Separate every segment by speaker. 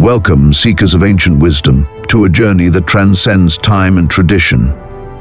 Speaker 1: Welcome, seekers of ancient wisdom, to a journey that transcends time and tradition.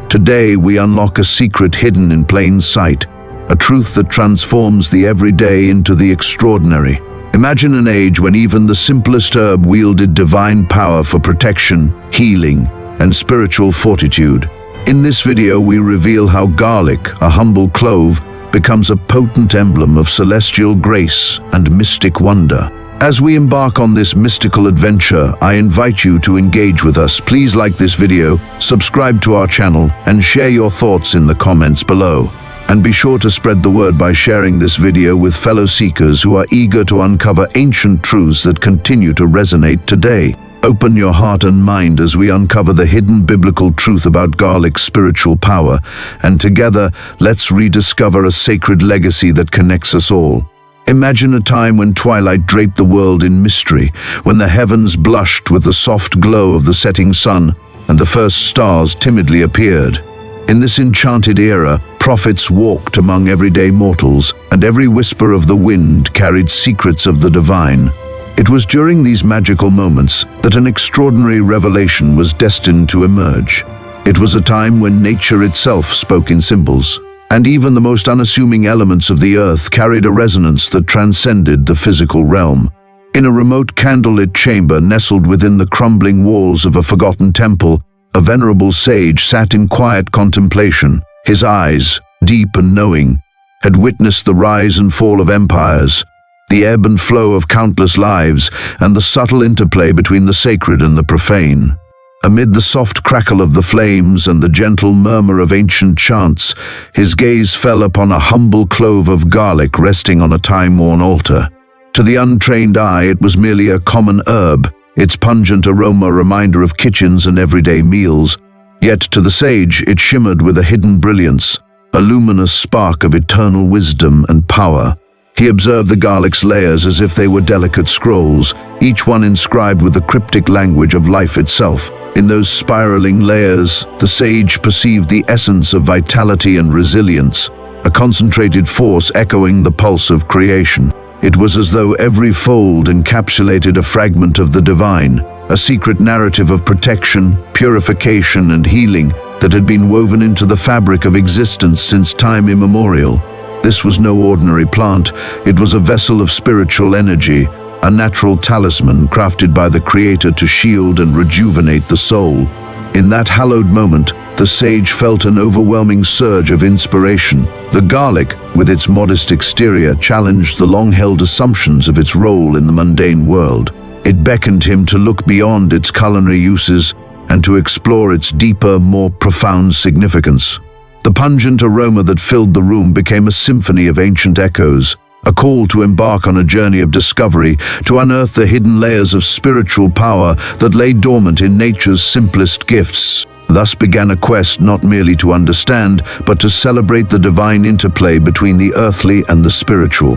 Speaker 1: Today, we unlock a secret hidden in plain sight, a truth that transforms the everyday into the extraordinary. Imagine an age when even the simplest herb wielded divine power for protection, healing, and spiritual fortitude. In this video, we reveal how garlic, a humble clove, becomes a potent emblem of celestial grace and mystic wonder. As we embark on this mystical adventure, I invite you to engage with us. Please like this video, subscribe to our channel, and share your thoughts in the comments below. And be sure to spread the word by sharing this video with fellow seekers who are eager to uncover ancient truths that continue to resonate today. Open your heart and mind as we uncover the hidden biblical truth about garlic's spiritual power, and together, let's rediscover a sacred legacy that connects us all. Imagine a time when twilight draped the world in mystery, when the heavens blushed with the soft glow of the setting sun, and the first stars timidly appeared. In this enchanted era, prophets walked among everyday mortals, and every whisper of the wind carried secrets of the divine. It was during these magical moments that an extraordinary revelation was destined to emerge. It was a time when nature itself spoke in symbols, and even the most unassuming elements of the earth carried a resonance that transcended the physical realm. In a remote candlelit chamber nestled within the crumbling walls of a forgotten temple, a venerable sage sat in quiet contemplation. His eyes, deep and knowing, had witnessed the rise and fall of empires, the ebb and flow of countless lives, and the subtle interplay between the sacred and the profane. Amid the soft crackle of the flames and the gentle murmur of ancient chants, his gaze fell upon a humble clove of garlic resting on a time-worn altar. To the untrained eye, it was merely a common herb, its pungent aroma a reminder of kitchens and everyday meals. Yet to the sage, it shimmered with a hidden brilliance, a luminous spark of eternal wisdom and power. He observed the garlic's layers as if they were delicate scrolls, each one inscribed with the cryptic language of life itself. In those spiraling layers, the sage perceived the essence of vitality and resilience, a concentrated force echoing the pulse of creation. It was as though every fold encapsulated a fragment of the divine, a secret narrative of protection, purification, and healing that had been woven into the fabric of existence since time immemorial. This was no ordinary plant, it was a vessel of spiritual energy, a natural talisman crafted by the Creator to shield and rejuvenate the soul. In that hallowed moment, the sage felt an overwhelming surge of inspiration. The garlic, with its modest exterior, challenged the long-held assumptions of its role in the mundane world. It beckoned him to look beyond its culinary uses and to explore its deeper, more profound significance. The pungent aroma that filled the room became a symphony of ancient echoes, a call to embark on a journey of discovery, to unearth the hidden layers of spiritual power that lay dormant in nature's simplest gifts. Thus began a quest not merely to understand, but to celebrate the divine interplay between the earthly and the spiritual.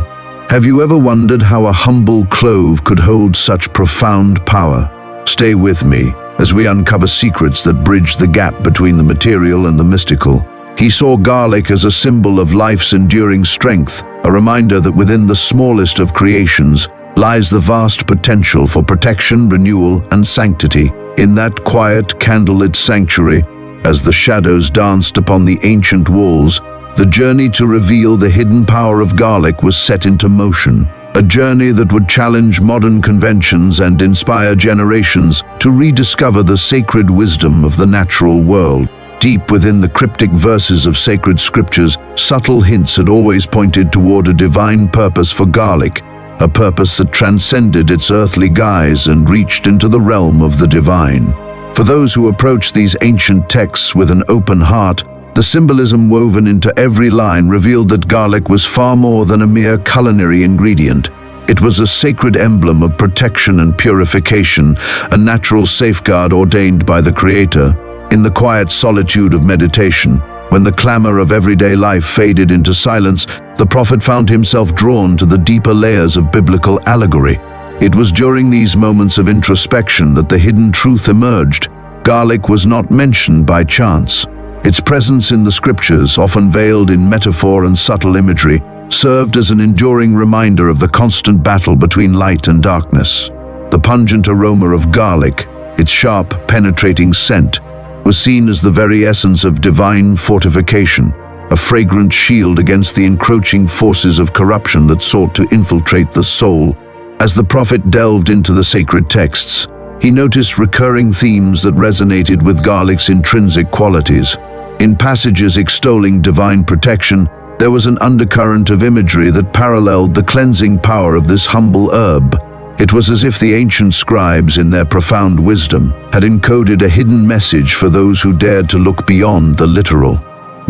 Speaker 1: Have you ever wondered how a humble clove could hold such profound power? Stay with me as we uncover secrets that bridge the gap between the material and the mystical. He saw garlic as a symbol of life's enduring strength, a reminder that within the smallest of creations lies the vast potential for protection, renewal, and sanctity. In that quiet, candlelit sanctuary, as the shadows danced upon the ancient walls, the journey to reveal the hidden power of garlic was set into motion. A journey that would challenge modern conventions and inspire generations to rediscover the sacred wisdom of the natural world. Deep within the cryptic verses of sacred scriptures, subtle hints had always pointed toward a divine purpose for garlic, a purpose that transcended its earthly guise and reached into the realm of the divine. For those who approached these ancient texts with an open heart, the symbolism woven into every line revealed that garlic was far more than a mere culinary ingredient. It was a sacred emblem of protection and purification, a natural safeguard ordained by the Creator. In the quiet solitude of meditation, when the clamor of everyday life faded into silence, the prophet found himself drawn to the deeper layers of biblical allegory. It was during these moments of introspection that the hidden truth emerged. Garlic was not mentioned by chance. Its presence in the scriptures, often veiled in metaphor and subtle imagery, served as an enduring reminder of the constant battle between light and darkness. The pungent aroma of garlic, its sharp, penetrating scent, was seen as the very essence of divine fortification, a fragrant shield against the encroaching forces of corruption that sought to infiltrate the soul. As the prophet delved into the sacred texts, he noticed recurring themes that resonated with garlic's intrinsic qualities. In passages extolling divine protection, there was an undercurrent of imagery that paralleled the cleansing power of this humble herb. It was as if the ancient scribes, in their profound wisdom, had encoded a hidden message for those who dared to look beyond the literal.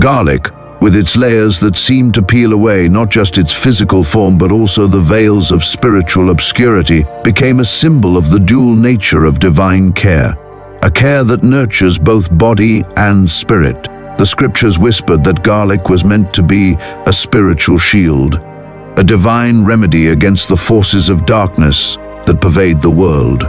Speaker 1: Garlic, with its layers that seemed to peel away not just its physical form but also the veils of spiritual obscurity, became a symbol of the dual nature of divine care, a care that nurtures both body and spirit. The scriptures whispered that garlic was meant to be a spiritual shield, a divine remedy against the forces of darkness that pervade the world.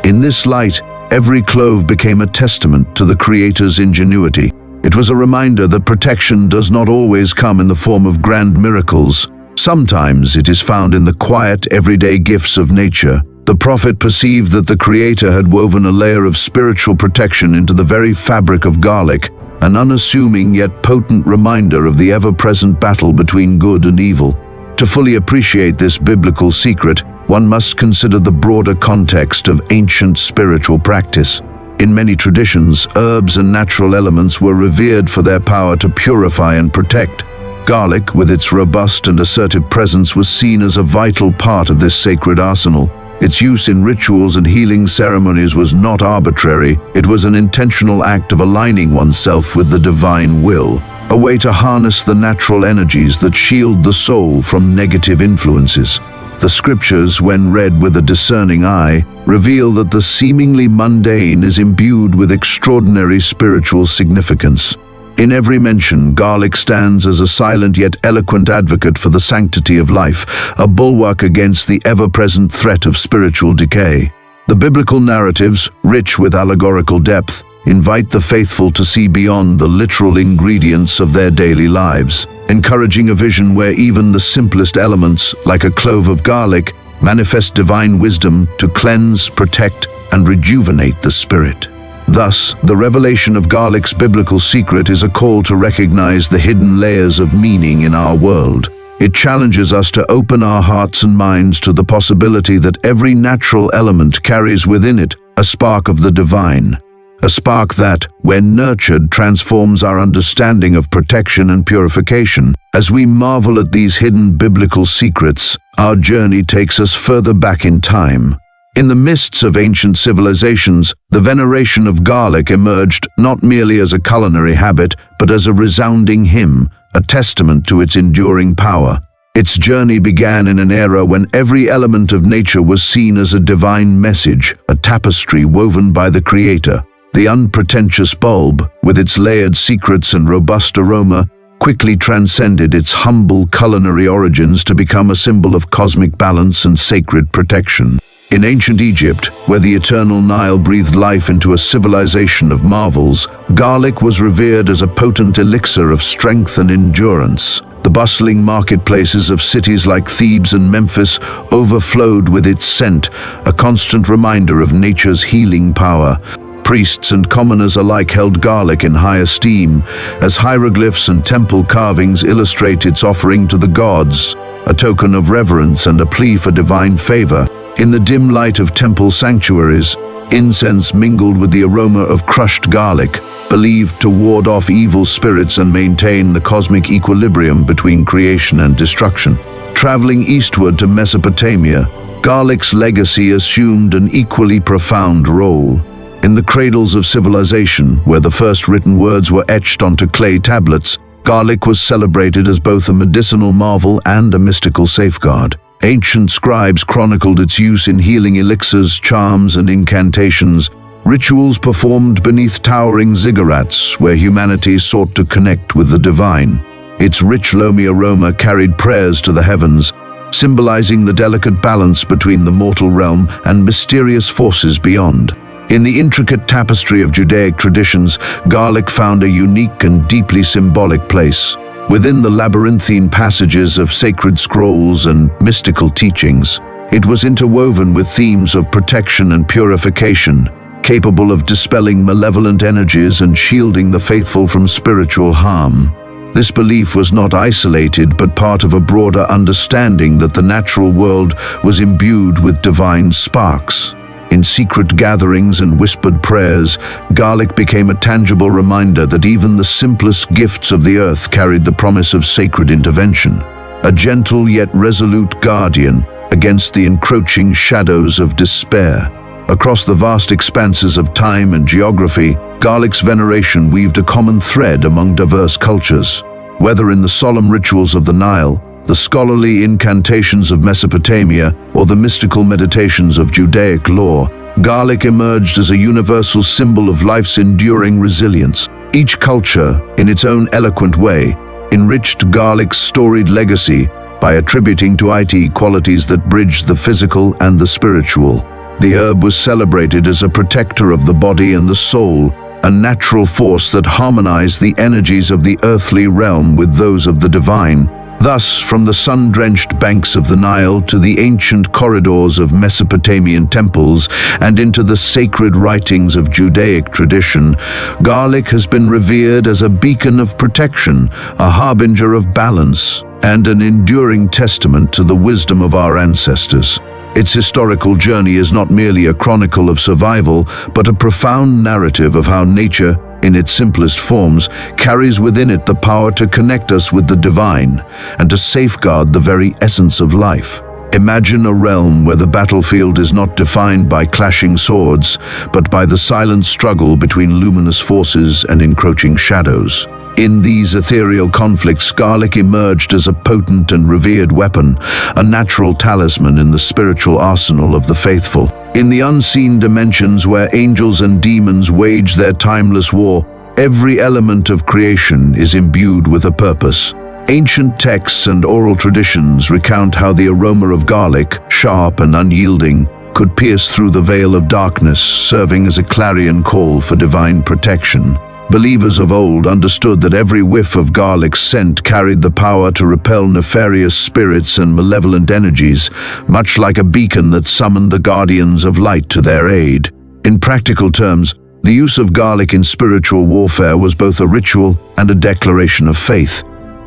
Speaker 1: In this light, every clove became a testament to the Creator's ingenuity. It was a reminder that protection does not always come in the form of grand miracles. Sometimes it is found in the quiet, everyday gifts of nature. The prophet perceived that the Creator had woven a layer of spiritual protection into the very fabric of garlic, an unassuming yet potent reminder of the ever-present battle between good and evil. To fully appreciate this biblical secret, one must consider the broader context of ancient spiritual practice. In many traditions, herbs and natural elements were revered for their power to purify and protect. Garlic, with its robust and assertive presence, was seen as a vital part of this sacred arsenal. Its use in rituals and healing ceremonies was not arbitrary. It was an intentional act of aligning oneself with the divine will, a way to harness the natural energies that shield the soul from negative influences. The scriptures, when read with a discerning eye, reveal that the seemingly mundane is imbued with extraordinary spiritual significance. In every mention, garlic stands as a silent yet eloquent advocate for the sanctity of life, a bulwark against the ever-present threat of spiritual decay. The biblical narratives, rich with allegorical depth, invite the faithful to see beyond the literal ingredients of their daily lives, encouraging a vision where even the simplest elements, like a clove of garlic, manifest divine wisdom to cleanse, protect, and rejuvenate the spirit. Thus, the revelation of garlic's biblical secret is a call to recognize the hidden layers of meaning in our world. It challenges us to open our hearts and minds to the possibility that every natural element carries within it a spark of the divine, a spark that, when nurtured, transforms our understanding of protection and purification. As we marvel at these hidden biblical secrets, our journey takes us further back in time. In the mists of ancient civilizations, the veneration of garlic emerged not merely as a culinary habit, but as a resounding hymn, a testament to its enduring power. Its journey began in an era when every element of nature was seen as a divine message, a tapestry woven by the Creator. The unpretentious bulb, with its layered secrets and robust aroma, quickly transcended its humble culinary origins to become a symbol of cosmic balance and sacred protection. In ancient Egypt, where the eternal Nile breathed life into a civilization of marvels, garlic was revered as a potent elixir of strength and endurance. The bustling marketplaces of cities like Thebes and Memphis overflowed with its scent, a constant reminder of nature's healing power. Priests and commoners alike held garlic in high esteem, as hieroglyphs and temple carvings illustrate its offering to the gods, a token of reverence and a plea for divine favor. In the dim light of temple sanctuaries, incense mingled with the aroma of crushed garlic, believed to ward off evil spirits and maintain the cosmic equilibrium between creation and destruction. Traveling eastward to Mesopotamia, garlic's legacy assumed an equally profound role. In the cradles of civilization, where the first written words were etched onto clay tablets, garlic was celebrated as both a medicinal marvel and a mystical safeguard. Ancient scribes chronicled its use in healing elixirs, charms, and incantations, rituals performed beneath towering ziggurats where humanity sought to connect with the divine. Its rich loamy aroma carried prayers to the heavens, symbolizing the delicate balance between the mortal realm and mysterious forces beyond. In the intricate tapestry of Judaic traditions, garlic found a unique and deeply symbolic place. Within the labyrinthine passages of sacred scrolls and mystical teachings, It was interwoven with themes of protection and purification, capable of dispelling malevolent energies and shielding the faithful from spiritual harm. This belief was not isolated, but part of a broader understanding that the natural world was imbued with divine sparks. In secret gatherings and whispered prayers, garlic became a tangible reminder that even the simplest gifts of the earth carried the promise of sacred intervention, a gentle yet resolute guardian against the encroaching shadows of despair. Across the vast expanses of time and geography, garlic's veneration weaved a common thread among diverse cultures. Whether in the solemn rituals of the Nile, the scholarly incantations of Mesopotamia, or the mystical meditations of Judaic lore, garlic emerged as a universal symbol of life's enduring resilience. Each culture, in its own eloquent way, enriched garlic's storied legacy by attributing to it qualities that bridged the physical and the spiritual. The herb was celebrated as a protector of the body and the soul, a natural force that harmonized the energies of the earthly realm with those of the divine. Thus, from the sun-drenched banks of the Nile to the ancient corridors of Mesopotamian temples and into the sacred writings of Judaic tradition, garlic has been revered as a beacon of protection, a harbinger of balance, and an enduring testament to the wisdom of our ancestors. Its historical journey is not merely a chronicle of survival, but a profound narrative of how nature, in its simplest forms, carries within it the power to connect us with the divine and to safeguard the very essence of life. Imagine a realm where the battlefield is not defined by clashing swords, but by the silent struggle between luminous forces and encroaching shadows. In these ethereal conflicts, garlic emerged as a potent and revered weapon, a natural talisman in the spiritual arsenal of the faithful. In the unseen dimensions where angels and demons wage their timeless war, every element of creation is imbued with a purpose. Ancient texts and oral traditions recount how the aroma of garlic, sharp and unyielding, could pierce through the veil of darkness, serving as a clarion call for divine protection. Believers of old understood that every whiff of garlic's scent carried the power to repel nefarious spirits and malevolent energies, much like a beacon that summoned the guardians of light to their aid. In practical terms, the use of garlic in spiritual warfare was both a ritual and a declaration of faith.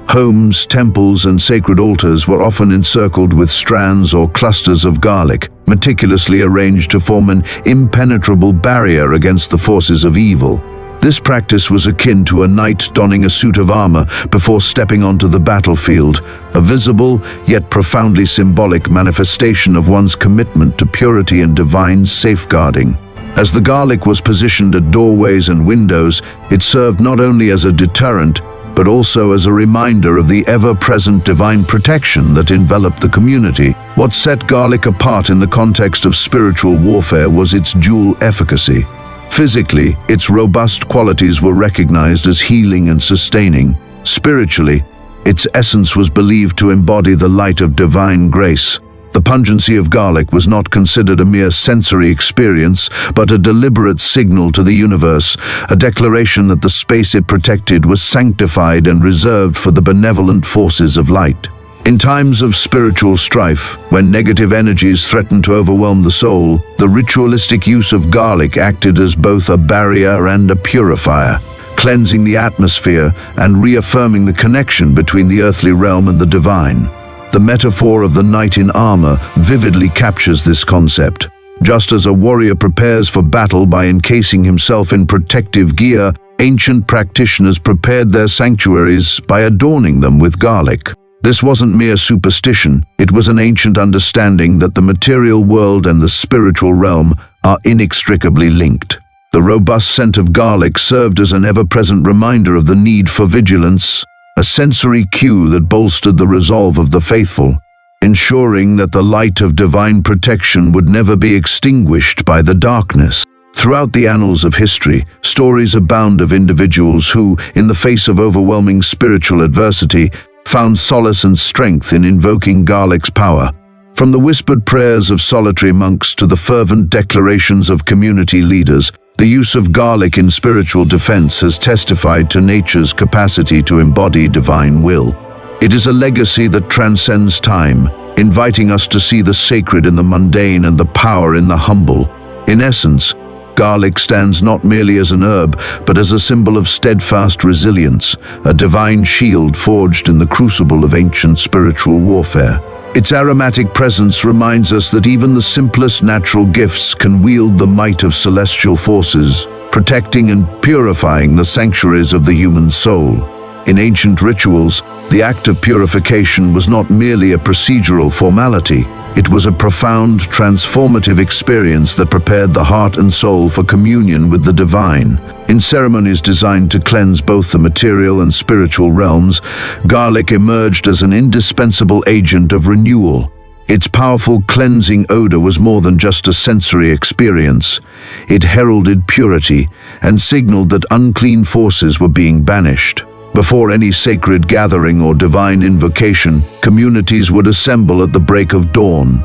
Speaker 1: Homes, temples, and sacred altars were often encircled with strands or clusters of garlic, meticulously arranged to form an impenetrable barrier against the forces of evil. This practice was akin to a knight donning a suit of armor before stepping onto the battlefield, a visible yet profoundly symbolic manifestation of one's commitment to purity and divine safeguarding. As the garlic was positioned at doorways and windows, it served not only as a deterrent, but also as a reminder of the ever-present divine protection that enveloped the community. What set garlic apart in the context of spiritual warfare was its dual efficacy. Physically, its robust qualities were recognized as healing and sustaining. Spiritually, its essence was believed to embody the light of divine grace. The pungency of garlic was not considered a mere sensory experience, but a deliberate signal to the universe, a declaration that the space it protected was sanctified and reserved for the benevolent forces of light. In times of spiritual strife, when negative energies threatened to overwhelm the soul, the ritualistic use of garlic acted as both a barrier and a purifier, cleansing the atmosphere and reaffirming the connection between the earthly realm and the divine. The metaphor of the knight in armor vividly captures this concept. Just as a warrior prepares for battle by encasing himself in protective gear, ancient practitioners prepared their sanctuaries by adorning them with garlic. This wasn't mere superstition, it was an ancient understanding that the material world and the spiritual realm are inextricably linked. The robust scent of garlic served as an ever-present reminder of the need for vigilance, a sensory cue that bolstered the resolve of the faithful, ensuring that the light of divine protection would never be extinguished by the darkness. Throughout the annals of history, stories abound of individuals who, in the face of overwhelming spiritual adversity, found solace and strength in invoking garlic's power. From the whispered prayers of solitary monks to the fervent declarations of community leaders, the use of garlic in spiritual defense has testified to nature's capacity to embody divine will. It is a legacy that transcends time, inviting us to see the sacred in the mundane and the power in the humble. In essence, garlic stands not merely as an herb, but as a symbol of steadfast resilience, a divine shield forged in the crucible of ancient spiritual warfare. Its aromatic presence reminds us that even the simplest natural gifts can wield the might of celestial forces, protecting and purifying the sanctuaries of the human soul. In ancient rituals, the act of purification was not merely a procedural formality. It was a profound, transformative experience that prepared the heart and soul for communion with the divine. In ceremonies designed to cleanse both the material and spiritual realms, garlic emerged as an indispensable agent of renewal. Its powerful cleansing odor was more than just a sensory experience. It heralded purity and signaled that unclean forces were being banished. Before any sacred gathering or divine invocation, communities would assemble at the break of dawn,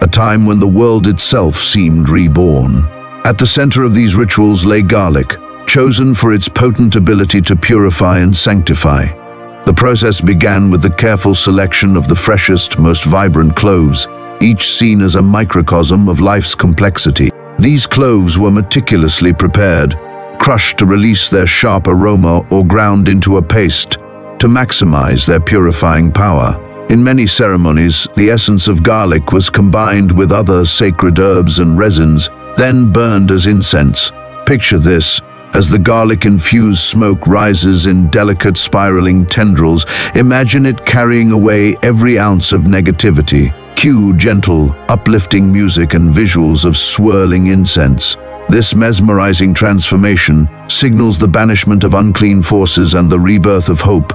Speaker 1: a time when the world itself seemed reborn. At the center of these rituals lay garlic, chosen for its potent ability to purify and sanctify. The process began with the careful selection of the freshest, most vibrant cloves, each seen as a microcosm of life's complexity. These cloves were meticulously prepared, crushed to release their sharp aroma or ground into a paste to maximize their purifying power. In many ceremonies, the essence of garlic was combined with other sacred herbs and resins, then burned as incense. Picture this: as the garlic-infused smoke rises in delicate spiraling tendrils, imagine it carrying away every ounce of negativity. Cue gentle, uplifting music and visuals of swirling incense. This mesmerizing transformation signals the banishment of unclean forces and the rebirth of hope.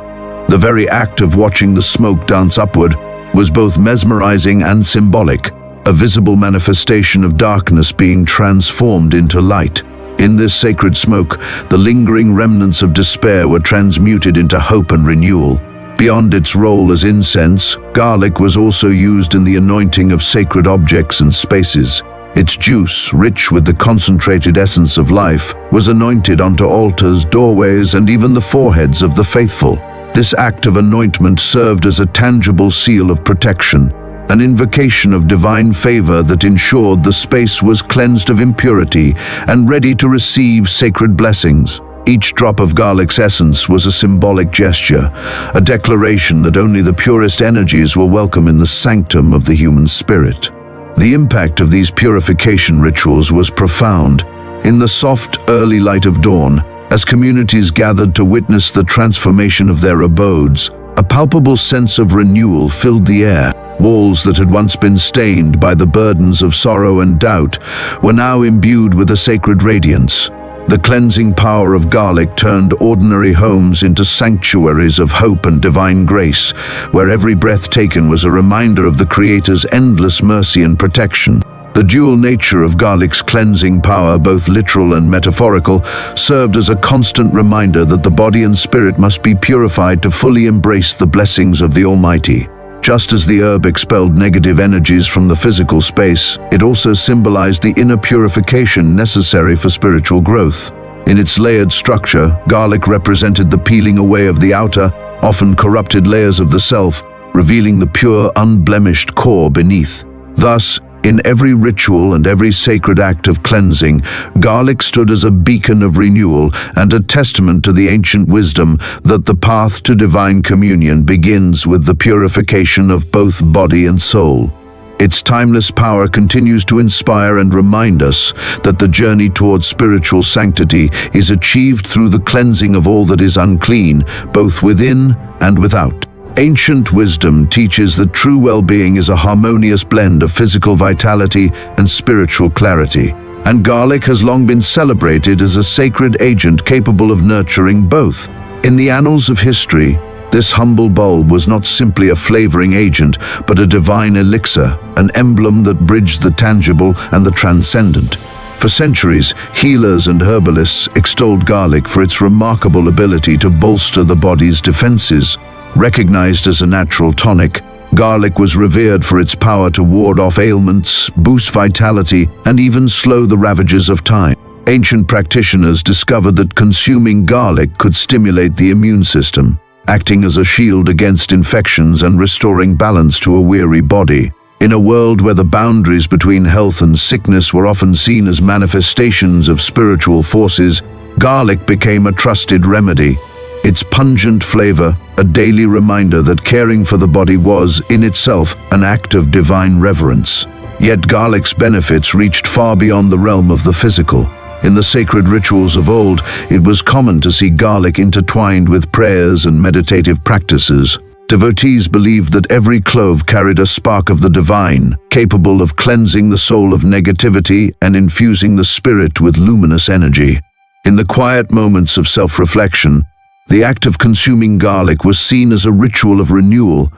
Speaker 1: The very act of watching the smoke dance upward was both mesmerizing and symbolic, a visible manifestation of darkness being transformed into light. In this sacred smoke, the lingering remnants of despair were transmuted into hope and renewal. Beyond its role as incense, garlic was also used in the anointing of sacred objects and spaces. Its juice, rich with the concentrated essence of life, was anointed onto altars, doorways, and even the foreheads of the faithful. This act of anointment served as a tangible seal of protection, an invocation of divine favor that ensured the space was cleansed of impurity and ready to receive sacred blessings. Each drop of garlic's essence was a symbolic gesture, a declaration that only the purest energies were welcome in the sanctum of the human spirit. The impact of these purification rituals was profound. In the soft, early light of dawn, as communities gathered to witness the transformation of their abodes, a palpable sense of renewal filled the air. Walls that had once been stained by the burdens of sorrow and doubt were now imbued with a sacred radiance. The cleansing power of garlic turned ordinary homes into sanctuaries of hope and divine grace, where every breath taken was a reminder of the Creator's endless mercy and protection. The dual nature of garlic's cleansing power, both literal and metaphorical, served as a constant reminder that the body and spirit must be purified to fully embrace the blessings of the Almighty. Just as the herb expelled negative energies from the physical space, it also symbolized the inner purification necessary for spiritual growth. In its layered structure, garlic represented the peeling away of the outer, often corrupted layers of the self, revealing the pure, unblemished core beneath. Thus, in every ritual and every sacred act of cleansing, garlic stood as a beacon of renewal and a testament to the ancient wisdom that the path to divine communion begins with the purification of both body and soul. Its timeless power continues to inspire and remind us that the journey towards spiritual sanctity is achieved through the cleansing of all that is unclean, both within and without. Ancient wisdom teaches that true well-being is a harmonious blend of physical vitality and spiritual clarity, and garlic has long been celebrated as a sacred agent capable of nurturing both. In the annals of history, this humble bulb was not simply a flavoring agent, but a divine elixir, an emblem that bridged the tangible and the transcendent. For centuries, healers and herbalists extolled garlic for its remarkable ability to bolster the body's defenses. Recognized as a natural tonic, garlic was revered for its power to ward off ailments, boost vitality, and even slow the ravages of time. Ancient practitioners discovered that consuming garlic could stimulate the immune system, acting as a shield against infections and restoring balance to a weary body. In a world where the boundaries between health and sickness were often seen as manifestations of spiritual forces, garlic became a trusted remedy. Its pungent flavor, a daily reminder that caring for the body was, in itself, an act of divine reverence. Yet garlic's benefits reached far beyond the realm of the physical. In the sacred rituals of old, it was common to see garlic intertwined with prayers and meditative practices. Devotees believed that every clove carried a spark of the divine, capable of cleansing the soul of negativity and infusing the spirit with luminous energy. In the quiet moments of self-reflection, the act of consuming garlic was seen as a ritual of renewal,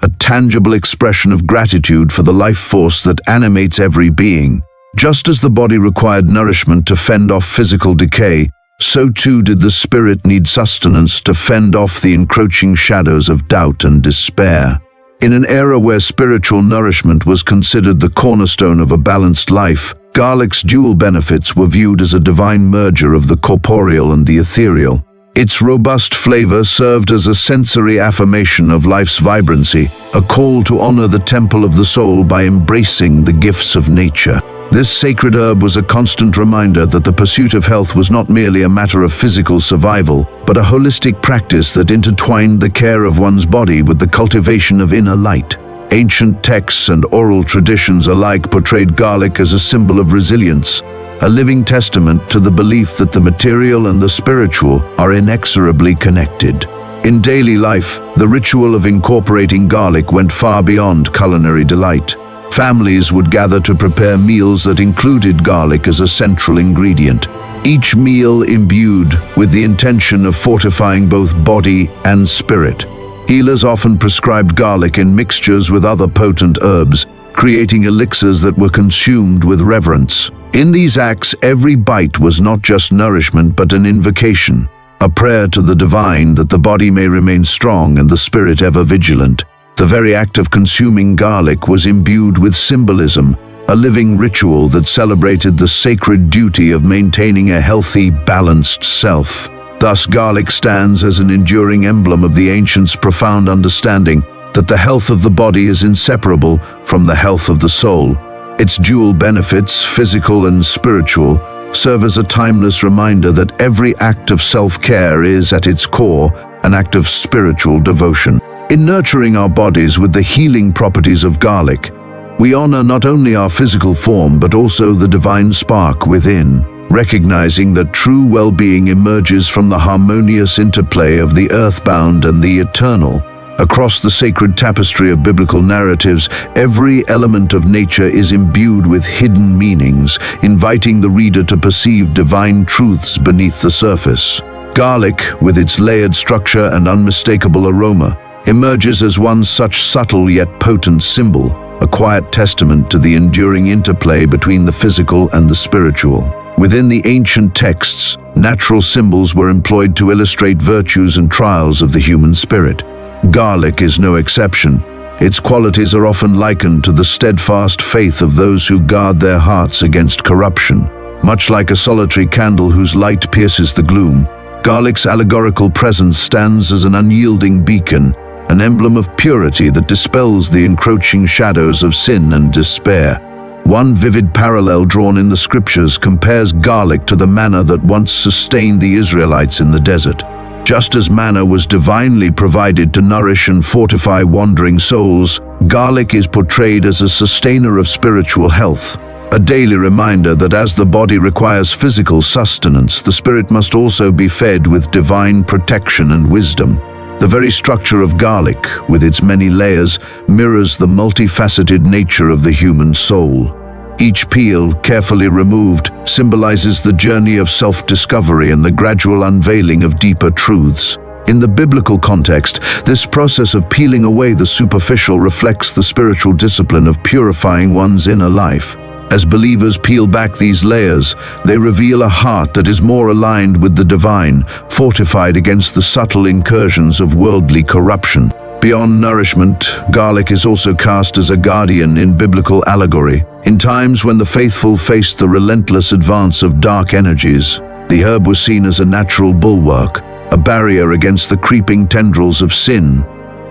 Speaker 1: a tangible expression of gratitude for the life force that animates every being. Just as the body required nourishment to fend off physical decay, so too did the spirit need sustenance to fend off the encroaching shadows of doubt and despair. In an era where spiritual nourishment was considered the cornerstone of a balanced life, garlic's dual benefits were viewed as a divine merger of the corporeal and the ethereal. Its robust flavor served as a sensory affirmation of life's vibrancy, a call to honor the temple of the soul by embracing the gifts of nature. This sacred herb was a constant reminder that the pursuit of health was not merely a matter of physical survival, but a holistic practice that intertwined the care of one's body with the cultivation of inner light. Ancient texts and oral traditions alike portrayed garlic as a symbol of resilience, a living testament to the belief that the material and the spiritual are inexorably connected. In daily life, the ritual of incorporating garlic went far beyond culinary delight. Families would gather to prepare meals that included garlic as a central ingredient, each meal imbued with the intention of fortifying both body and spirit. Healers often prescribed garlic in mixtures with other potent herbs, creating elixirs that were consumed with reverence. In these acts, every bite was not just nourishment but an invocation, a prayer to the divine that the body may remain strong and the spirit ever vigilant. The very act of consuming garlic was imbued with symbolism, a living ritual that celebrated the sacred duty of maintaining a healthy, balanced self. Thus, garlic stands as an enduring emblem of the ancients' profound understanding that the health of the body is inseparable from the health of the soul. Its dual benefits, physical and spiritual, serve as a timeless reminder that every act of self-care is, at its core, an act of spiritual devotion. In nurturing our bodies with the healing properties of garlic, we honor not only our physical form but also the divine spark within, recognizing that true well-being emerges from the harmonious interplay of the earthbound and the eternal. Across the sacred tapestry of biblical narratives, every element of nature is imbued with hidden meanings, inviting the reader to perceive divine truths beneath the surface. Garlic, with its layered structure and unmistakable aroma, emerges as one such subtle yet potent symbol, a quiet testament to the enduring interplay between the physical and the spiritual. Within the ancient texts, natural symbols were employed to illustrate virtues and trials of the human spirit. Garlic is no exception. Its qualities are often likened to the steadfast faith of those who guard their hearts against corruption. Much like a solitary candle whose light pierces the gloom, garlic's allegorical presence stands as an unyielding beacon, an emblem of purity that dispels the encroaching shadows of sin and despair. One vivid parallel drawn in the scriptures compares garlic to the manna that once sustained the Israelites in the desert. Just as manna was divinely provided to nourish and fortify wandering souls, garlic is portrayed as a sustainer of spiritual health, a daily reminder that as the body requires physical sustenance, the spirit must also be fed with divine protection and wisdom. The very structure of garlic, with its many layers, mirrors the multifaceted nature of the human soul. Each peel, carefully removed, symbolizes the journey of self-discovery and the gradual unveiling of deeper truths. In the biblical context, this process of peeling away the superficial reflects the spiritual discipline of purifying one's inner life. As believers peel back these layers, they reveal a heart that is more aligned with the divine, fortified against the subtle incursions of worldly corruption. Beyond nourishment, garlic is also cast as a guardian in biblical allegory. In times when the faithful faced the relentless advance of dark energies, the herb was seen as a natural bulwark, a barrier against the creeping tendrils of sin.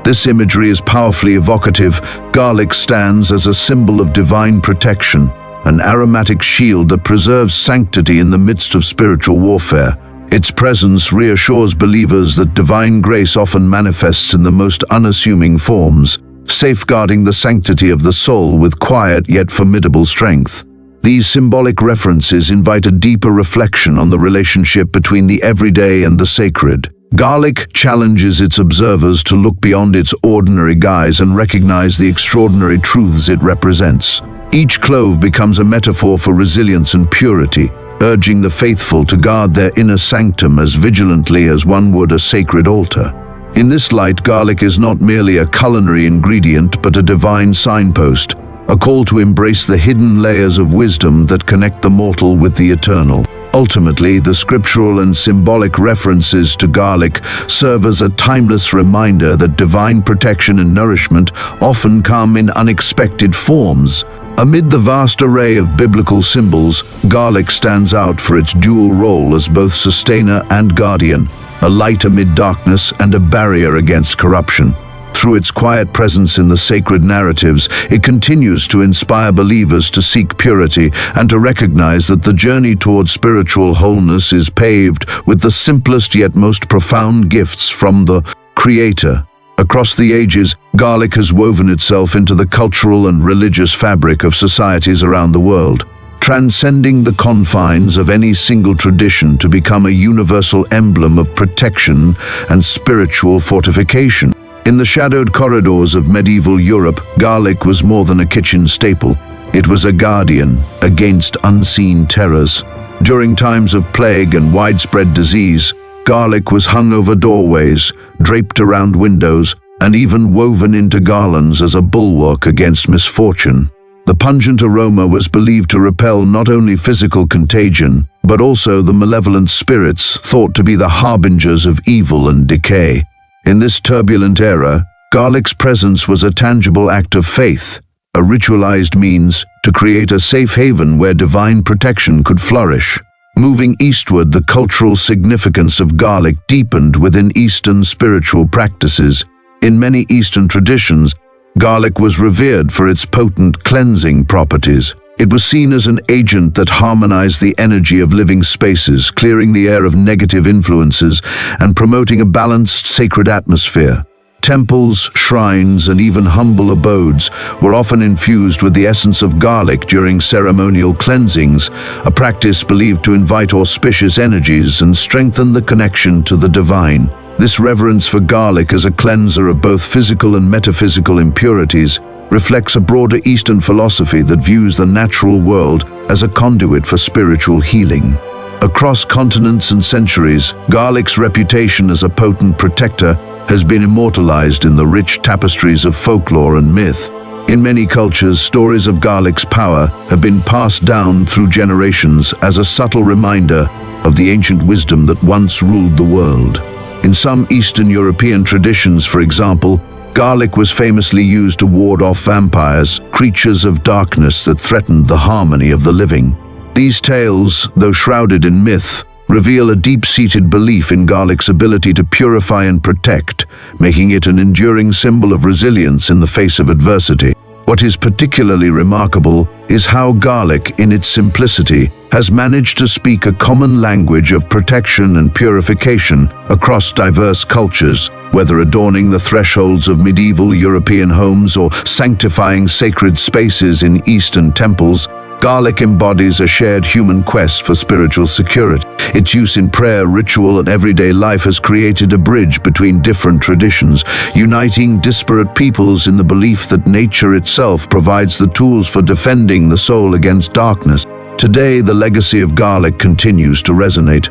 Speaker 1: This imagery is powerfully evocative. Garlic stands as a symbol of divine protection, an aromatic shield that preserves sanctity in the midst of spiritual warfare. Its presence reassures believers that divine grace often manifests in the most unassuming forms, safeguarding the sanctity of the soul with quiet yet formidable strength. These symbolic references invite a deeper reflection on the relationship between the everyday and the sacred. Garlic challenges its observers to look beyond its ordinary guise and recognize the extraordinary truths it represents. Each clove becomes a metaphor for resilience and purity, urging the faithful to guard their inner sanctum as vigilantly as one would a sacred altar. In this light, garlic is not merely a culinary ingredient but a divine signpost, a call to embrace the hidden layers of wisdom that connect the mortal with the eternal. Ultimately, the scriptural and symbolic references to garlic serve as a timeless reminder that divine protection and nourishment often come in unexpected forms. Amid the vast array of biblical symbols, garlic stands out for its dual role as both sustainer and guardian, a light amid darkness and a barrier against corruption. Through its quiet presence in the sacred narratives, it continues to inspire believers to seek purity and to recognize that the journey toward spiritual wholeness is paved with the simplest yet most profound gifts from the Creator. Across the ages, garlic has woven itself into the cultural and religious fabric of societies around the world, transcending the confines of any single tradition to become a universal emblem of protection and spiritual fortification. In the shadowed corridors of medieval Europe, garlic was more than a kitchen staple. It was a guardian against unseen terrors. During times of plague and widespread disease, garlic was hung over doorways, draped around windows, and even woven into garlands as a bulwark against misfortune. The pungent aroma was believed to repel not only physical contagion, but also the malevolent spirits thought to be the harbingers of evil and decay. In this turbulent era, garlic's presence was a tangible act of faith, a ritualized means to create a safe haven where divine protection could flourish. Moving eastward, the cultural significance of garlic deepened within Eastern spiritual practices. In many Eastern traditions, garlic was revered for its potent cleansing properties. It was seen as an agent that harmonized the energy of living spaces, clearing the air of negative influences and promoting a balanced sacred atmosphere. Temples, shrines, and even humble abodes were often infused with the essence of garlic during ceremonial cleansings, a practice believed to invite auspicious energies and strengthen the connection to the divine. This reverence for garlic as a cleanser of both physical and metaphysical impurities reflects a broader Eastern philosophy that views the natural world as a conduit for spiritual healing. Across continents and centuries, garlic's reputation as a potent protector has been immortalized in the rich tapestries of folklore and myth. In many cultures, stories of garlic's power have been passed down through generations as a subtle reminder of the ancient wisdom that once ruled the world. In some Eastern European traditions, for example, garlic was famously used to ward off vampires, creatures of darkness that threatened the harmony of the living. These tales, though shrouded in myth, reveal a deep-seated belief in garlic's ability to purify and protect, making it an enduring symbol of resilience in the face of adversity. What is particularly remarkable is how garlic, in its simplicity, has managed to speak a common language of protection and purification across diverse cultures. Whether adorning the thresholds of medieval European homes or sanctifying sacred spaces in Eastern temples, garlic embodies a shared human quest for spiritual security. Its use in prayer, ritual, and everyday life has created a bridge between different traditions, uniting disparate peoples in the belief that nature itself provides the tools for defending the soul against darkness. Today, the legacy of garlic continues to resonate.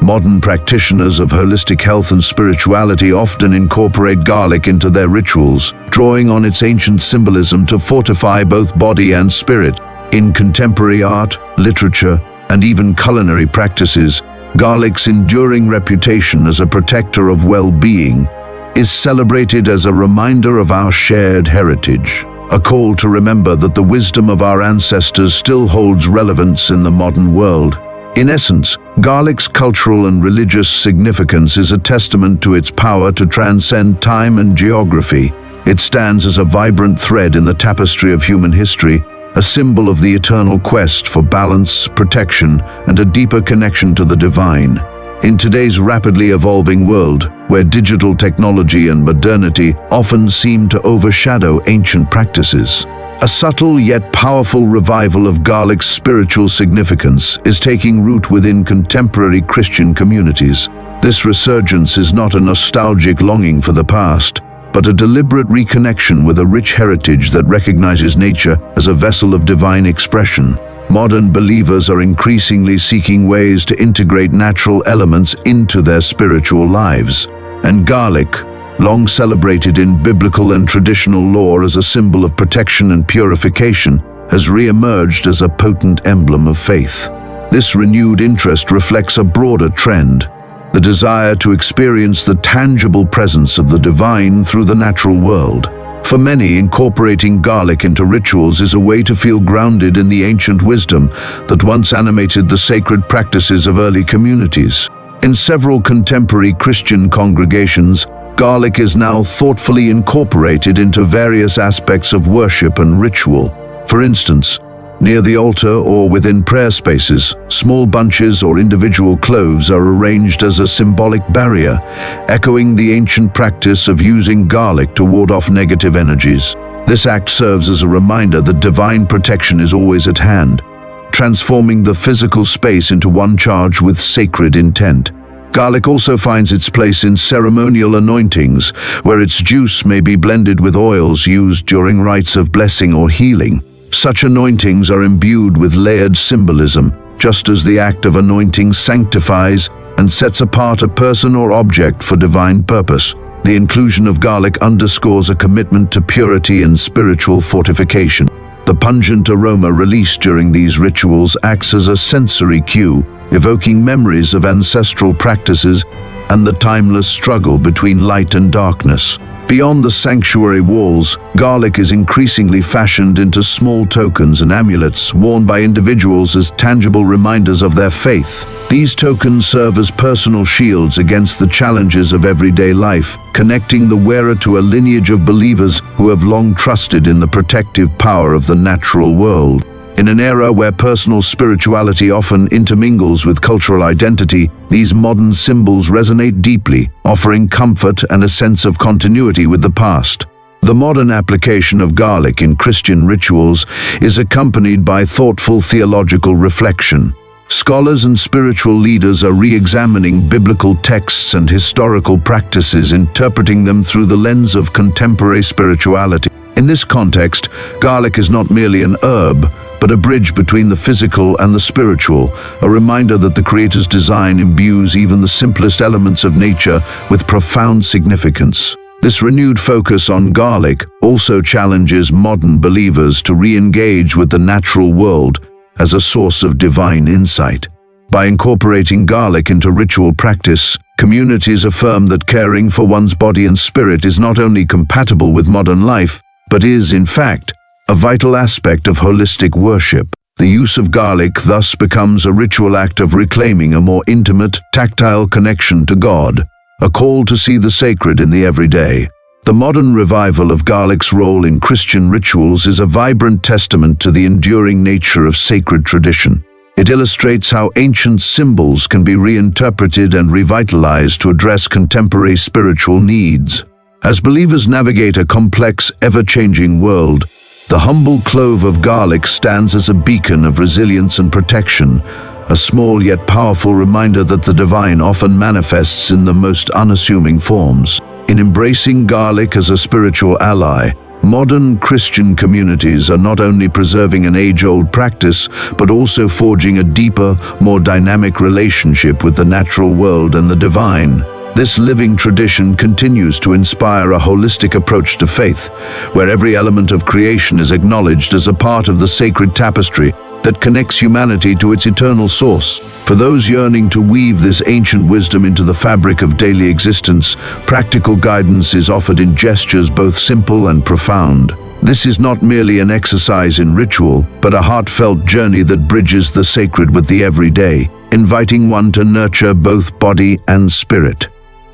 Speaker 1: Modern practitioners of holistic health and spirituality often incorporate garlic into their rituals, drawing on its ancient symbolism to fortify both body and spirit. In contemporary art, literature, and even culinary practices, garlic's enduring reputation as a protector of well-being is celebrated as a reminder of our shared heritage, a call to remember that the wisdom of our ancestors still holds relevance in the modern world. In essence, garlic's cultural and religious significance is a testament to its power to transcend time and geography. It stands as a vibrant thread in the tapestry of human history, a symbol of the eternal quest for balance, protection, and a deeper connection to the divine. In today's rapidly evolving world, where digital technology and modernity often seem to overshadow ancient practices, a subtle yet powerful revival of garlic's spiritual significance is taking root within contemporary Christian communities. This resurgence is not a nostalgic longing for the past, but a deliberate reconnection with a rich heritage that recognizes nature as a vessel of divine expression. Modern believers are increasingly seeking ways to integrate natural elements into their spiritual lives, and garlic, long celebrated in biblical and traditional lore as a symbol of protection and purification, has re-emerged as a potent emblem of faith. This renewed interest reflects a broader trend, the desire to experience the tangible presence of the divine through the natural world. For many, incorporating garlic into rituals is a way to feel grounded in the ancient wisdom that once animated the sacred practices of early communities. In several contemporary Christian congregations, garlic is now thoughtfully incorporated into various aspects of worship and ritual. For instance, near the altar or within prayer spaces, small bunches or individual cloves are arranged as a symbolic barrier, echoing the ancient practice of using garlic to ward off negative energies. This act serves as a reminder that divine protection is always at hand, transforming the physical space into one charged with sacred intent. Garlic also finds its place in ceremonial anointings, where its juice may be blended with oils used during rites of blessing or healing. Such anointings are imbued with layered symbolism, just as the act of anointing sanctifies and sets apart a person or object for divine purpose. The inclusion of garlic underscores a commitment to purity and spiritual fortification. The pungent aroma released during these rituals acts as a sensory cue, evoking memories of ancestral practices and the timeless struggle between light and darkness. Beyond the sanctuary walls, garlic is increasingly fashioned into small tokens and amulets worn by individuals as tangible reminders of their faith. These tokens serve as personal shields against the challenges of everyday life, connecting the wearer to a lineage of believers who have long trusted in the protective power of the natural world. In an era where personal spirituality often intermingles with cultural identity, these modern symbols resonate deeply, offering comfort and a sense of continuity with the past. The modern application of garlic in Christian rituals is accompanied by thoughtful theological reflection. Scholars and spiritual leaders are re-examining biblical texts and historical practices, interpreting them through the lens of contemporary spirituality. In this context, garlic is not merely an herb, but a bridge between the physical and the spiritual, a reminder that the Creator's design imbues even the simplest elements of nature with profound significance. This renewed focus on garlic also challenges modern believers to re-engage with the natural world as a source of divine insight. By incorporating garlic into ritual practice, communities affirm that caring for one's body and spirit is not only compatible with modern life, but is, in fact, a vital aspect of holistic worship. The use of garlic thus becomes a ritual act of reclaiming a more intimate, tactile connection to God, a call to see the sacred in the everyday. The modern revival of garlic's role in Christian rituals is a vibrant testament to the enduring nature of sacred tradition. It illustrates how ancient symbols can be reinterpreted and revitalized to address contemporary spiritual needs. As believers navigate a complex, ever-changing world, the humble clove of garlic stands as a beacon of resilience and protection, a small yet powerful reminder that the divine often manifests in the most unassuming forms. In embracing garlic as a spiritual ally, modern Christian communities are not only preserving an age-old practice, but also forging a deeper, more dynamic relationship with the natural world and the divine. This living tradition continues to inspire a holistic approach to faith, where every element of creation is acknowledged as a part of the sacred tapestry that connects humanity to its eternal source. For those yearning to weave this ancient wisdom into the fabric of daily existence, practical guidance is offered in gestures both simple and profound. This is not merely an exercise in ritual, but a heartfelt journey that bridges the sacred with the everyday. inviting one to nurture both body and spirit.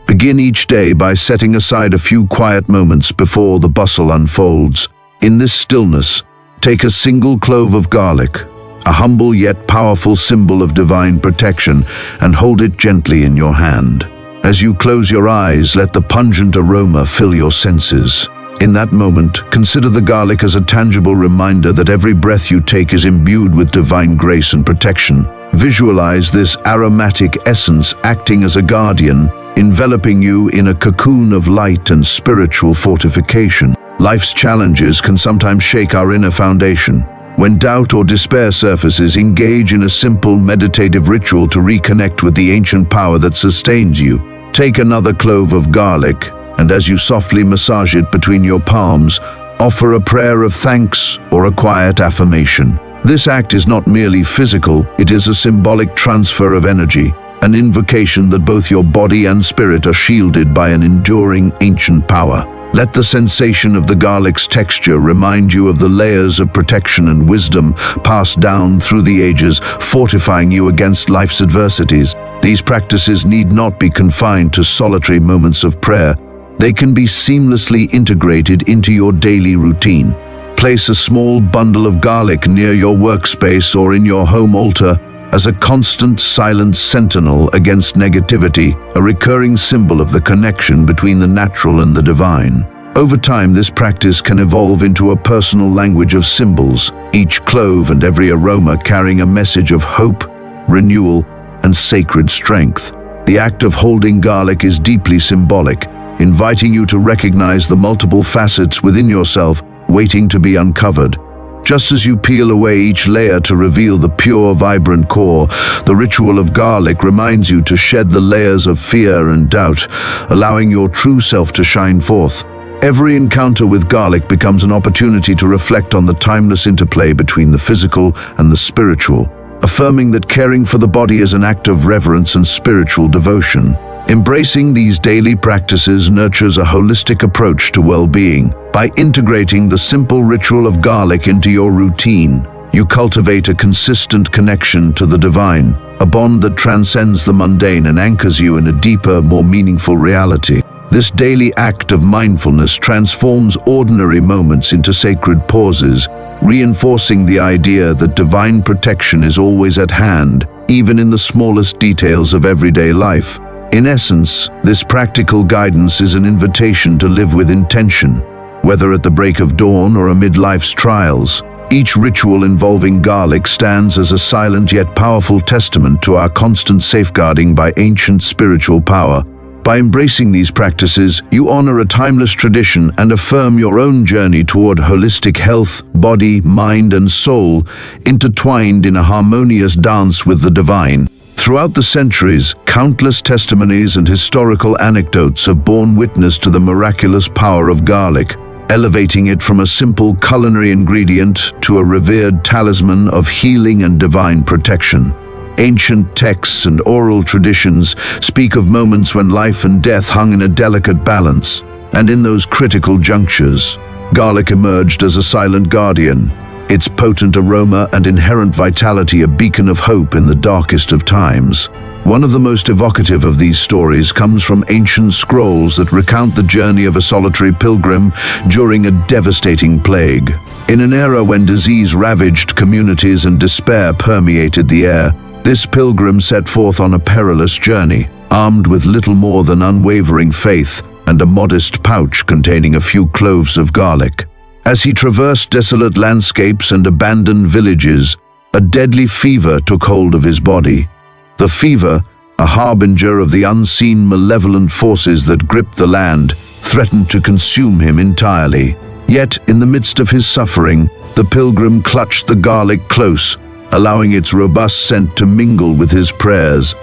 Speaker 1: Begin each day by setting aside a few quiet moments before the bustle unfolds. In this stillness, take a single clove of garlic, a humble yet powerful symbol of divine protection, and hold it gently in your hand. As you close your eyes, let the pungent aroma fill your senses. In that moment, consider the garlic as a tangible reminder that every breath you take is imbued with divine grace and protection. Visualize this aromatic essence acting as a guardian, enveloping you in a cocoon of light and spiritual fortification. Life's challenges can sometimes shake our inner foundation. When doubt or despair surfaces, engage in a simple meditative ritual to reconnect with the ancient power that sustains you. Take another clove of garlic, and as you softly massage it between your palms, offer a prayer of thanks or a quiet affirmation. This act is not merely physical, it is a symbolic transfer of energy, an invocation that both your body and spirit are shielded by an enduring ancient power. Let the sensation of the garlic's texture remind you of the layers of protection and wisdom passed down through the ages, fortifying you against life's adversities. These practices need not be confined to solitary moments of prayer. They can be seamlessly integrated into your daily routine. Place a small bundle of garlic near your workspace or in your home altar as a constant, silent sentinel against negativity, a recurring symbol of the connection between the natural and the divine. Over time, this practice can evolve into a personal language of symbols, each clove and every aroma carrying a message of hope, renewal, and sacred strength. The act of holding garlic is deeply symbolic, inviting you to recognize the multiple facets within yourself waiting to be uncovered. Just as you peel away each layer to reveal the pure, vibrant core, the ritual of garlic reminds you to shed the layers of fear and doubt, allowing your true self to shine forth. Every encounter with garlic becomes an opportunity to reflect on the timeless interplay between the physical and the spiritual, affirming that caring for the body is an act of reverence and spiritual devotion. Embracing these daily practices nurtures a holistic approach to well-being. By integrating the simple ritual of garlic into your routine, you cultivate a consistent connection to the divine, a bond that transcends the mundane and anchors you in a deeper, more meaningful reality. This daily act of mindfulness transforms ordinary moments into sacred pauses, reinforcing the idea that divine protection is always at hand, even in the smallest details of everyday life. In essence, this practical guidance is an invitation to live with intention, whether at the break of dawn or amid life's trials. Each ritual involving garlic stands as a silent yet powerful testament to our constant safeguarding by ancient spiritual power. By embracing these practices, you honor a timeless tradition and affirm your own journey toward holistic health, body, mind, and soul, intertwined in a harmonious dance with the divine. Throughout the centuries, countless testimonies and historical anecdotes have borne witness to the miraculous power of garlic, elevating it from a simple culinary ingredient to a revered talisman of healing and divine protection. Ancient texts and oral traditions speak of moments when life and death hung in a delicate balance, and in those critical junctures, garlic emerged as a silent guardian, its potent aroma and inherent vitality a beacon of hope in the darkest of times. One of the most evocative of these stories comes from ancient scrolls that recount the journey of a solitary pilgrim during a devastating plague. In an era when disease ravaged communities and despair permeated the air, this pilgrim set forth on a perilous journey, armed with little more than unwavering faith and a modest pouch containing a few cloves of garlic. As he traversed desolate landscapes and abandoned villages, a deadly fever took hold of his body. The fever, a harbinger of the unseen malevolent forces that gripped the land, threatened to consume him entirely. Yet, in the midst of his suffering, the pilgrim clutched the garlic close, allowing its robust scent to mingle with his prayers,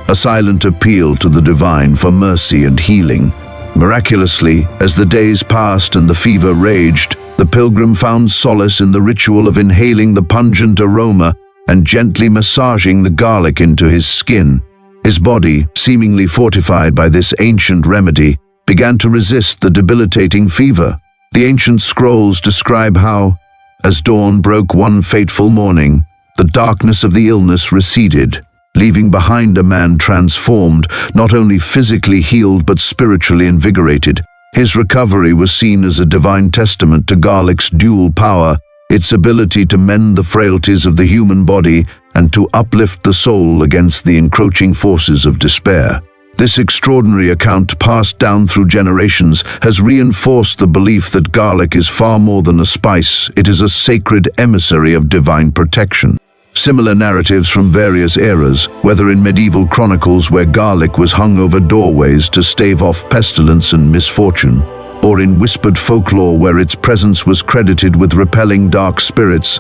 Speaker 1: a silent appeal to the divine for mercy and healing. Miraculously, as the days passed and the fever raged, the pilgrim found solace in the ritual of inhaling the pungent aroma and gently massaging the garlic into his skin. His body, seemingly fortified by this ancient remedy, began to resist the debilitating fever. The ancient scrolls describe how, as dawn broke one fateful morning, the darkness of the illness receded, leaving behind a man transformed, not only physically healed but spiritually invigorated. His recovery was seen as a divine testament to garlic's dual power, its ability to mend the frailties of the human body and to uplift the soul against the encroaching forces of despair. This extraordinary account, passed down through generations, has reinforced the belief that garlic is far more than a spice. It is a sacred emissary of divine protection. Similar narratives from various eras, whether in medieval chronicles where garlic was hung over doorways to stave off pestilence and misfortune, or in whispered folklore where its presence was credited with repelling dark spirits,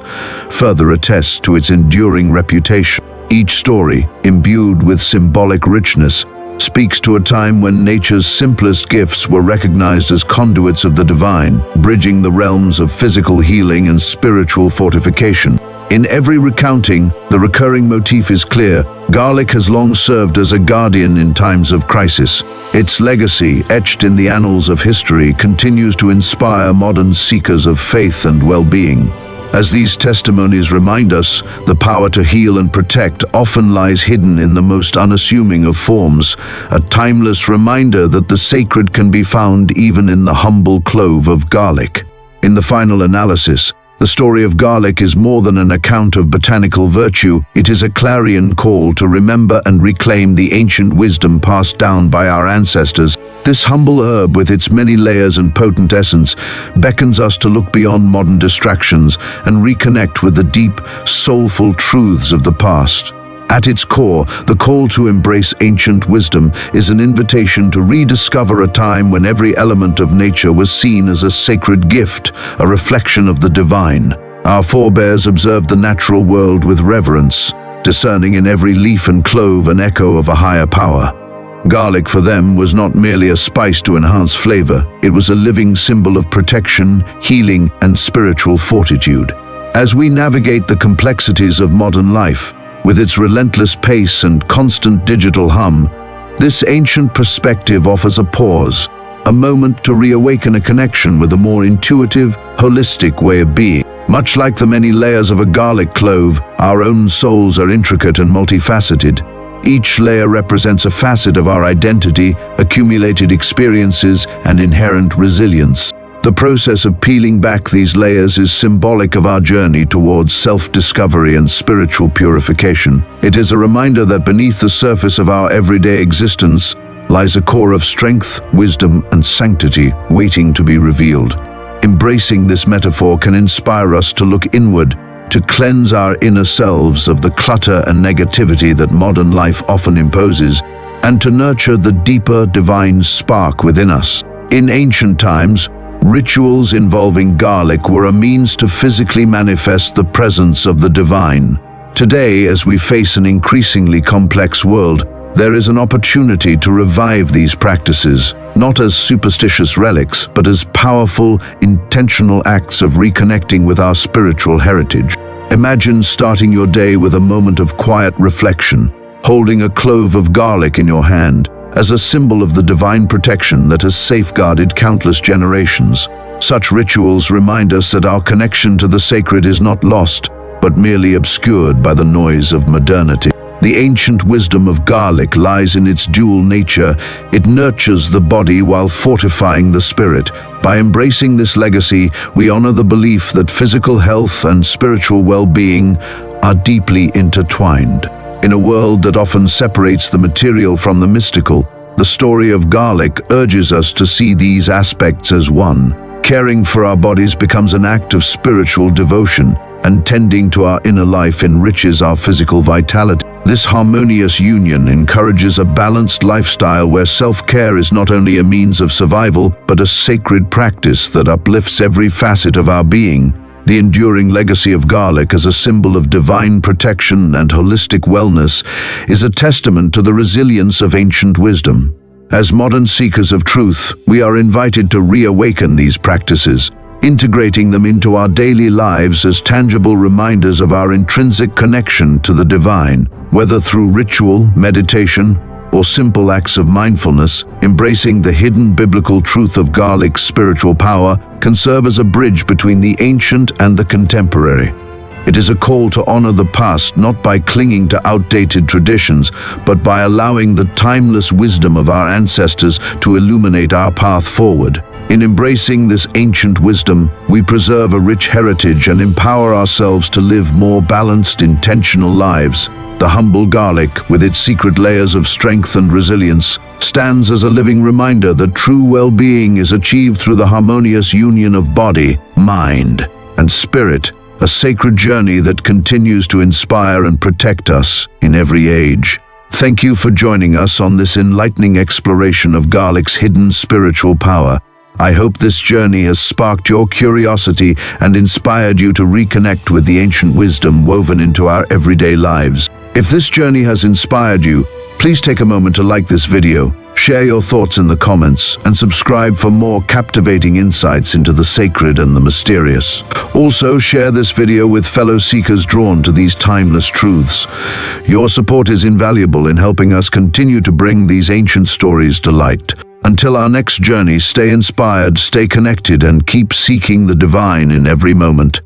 Speaker 1: further attests to its enduring reputation. Each story, imbued with symbolic richness, speaks to a time when nature's simplest gifts were recognized as conduits of the divine, bridging the realms of physical healing and spiritual fortification. In every recounting, the recurring motif is clear. Garlic has long served as a guardian in times of crisis. Its legacy, etched in the annals of history, continues to inspire modern seekers of faith and well-being. As these testimonies remind us, the power to heal and protect often lies hidden in the most unassuming of forms, a timeless reminder that the sacred can be found even in the humble clove of garlic. In the final analysis, the story of garlic is more than an account of botanical virtue. It is a clarion call to remember and reclaim the ancient wisdom passed down by our ancestors. This humble herb, with its many layers and potent essence, beckons us to look beyond modern distractions and reconnect with the deep, soulful truths of the past. At its core, the call to embrace ancient wisdom is an invitation to rediscover a time when every element of nature was seen as a sacred gift, a reflection of the divine. Our forebears observed the natural world with reverence, discerning in every leaf and clove an echo of a higher power. Garlic for them was not merely a spice to enhance flavor, it was a living symbol of protection, healing, and spiritual fortitude. As we navigate the complexities of modern life, with its relentless pace and constant digital hum, this ancient perspective offers a pause, a moment to reawaken a connection with a more intuitive, holistic way of being. Much like the many layers of a garlic clove, our own souls are intricate and multifaceted. Each layer represents a facet of our identity, accumulated experiences, and inherent resilience. The process of peeling back these layers is symbolic of our journey towards self-discovery and spiritual purification. It is a reminder that beneath the surface of our everyday existence lies a core of strength, wisdom, and sanctity waiting to be revealed. Embracing this metaphor can inspire us to look inward, to cleanse our inner selves of the clutter and negativity that modern life often imposes, and to nurture the deeper divine spark within us. In ancient times, rituals involving garlic were a means to physically manifest the presence of the divine. Today, as we face an increasingly complex world, there is an opportunity to revive these practices, not as superstitious relics, but as powerful, intentional acts of reconnecting with our spiritual heritage. Imagine starting your day with a moment of quiet reflection, holding a clove of garlic in your hand, as a symbol of the divine protection that has safeguarded countless generations. Such rituals remind us that our connection to the sacred is not lost, but merely obscured by the noise of modernity. The ancient wisdom of garlic lies in its dual nature. It nurtures the body while fortifying the spirit. By embracing this legacy, we honor the belief that physical health and spiritual well-being are deeply intertwined. In a world that often separates the material from the mystical, the story of garlic urges us to see these aspects as one. Caring for our bodies becomes an act of spiritual devotion, and tending to our inner life enriches our physical vitality. This harmonious union encourages a balanced lifestyle where self-care is not only a means of survival, but a sacred practice that uplifts every facet of our being. The enduring legacy of garlic as a symbol of divine protection and holistic wellness is a testament to the resilience of ancient wisdom. As modern seekers of truth, we are invited to reawaken these practices, integrating them into our daily lives as tangible reminders of our intrinsic connection to the divine. Whether through ritual, meditation, or simple acts of mindfulness, embracing the hidden biblical truth of garlic's spiritual power can serve as a bridge between the ancient and the contemporary. It is a call to honor the past, not by clinging to outdated traditions, but by allowing the timeless wisdom of our ancestors to illuminate our path forward. In embracing this ancient wisdom, we preserve a rich heritage and empower ourselves to live more balanced, intentional lives. The humble garlic, with its secret layers of strength and resilience, stands as a living reminder that true well-being is achieved through the harmonious union of body, mind, and spirit, a sacred journey that continues to inspire and protect us in every age. Thank you for joining us on this enlightening exploration of garlic's hidden spiritual power. I hope this journey has sparked your curiosity and inspired you to reconnect with the ancient wisdom woven into our everyday lives. If this journey has inspired you, please take a moment to like this video, share your thoughts in the comments, and subscribe for more captivating insights into the sacred and the mysterious. Also, share this video with fellow seekers drawn to these timeless truths. Your support is invaluable in helping us continue to bring these ancient stories to light. Until our next journey, stay inspired, stay connected, and keep seeking the divine in every moment.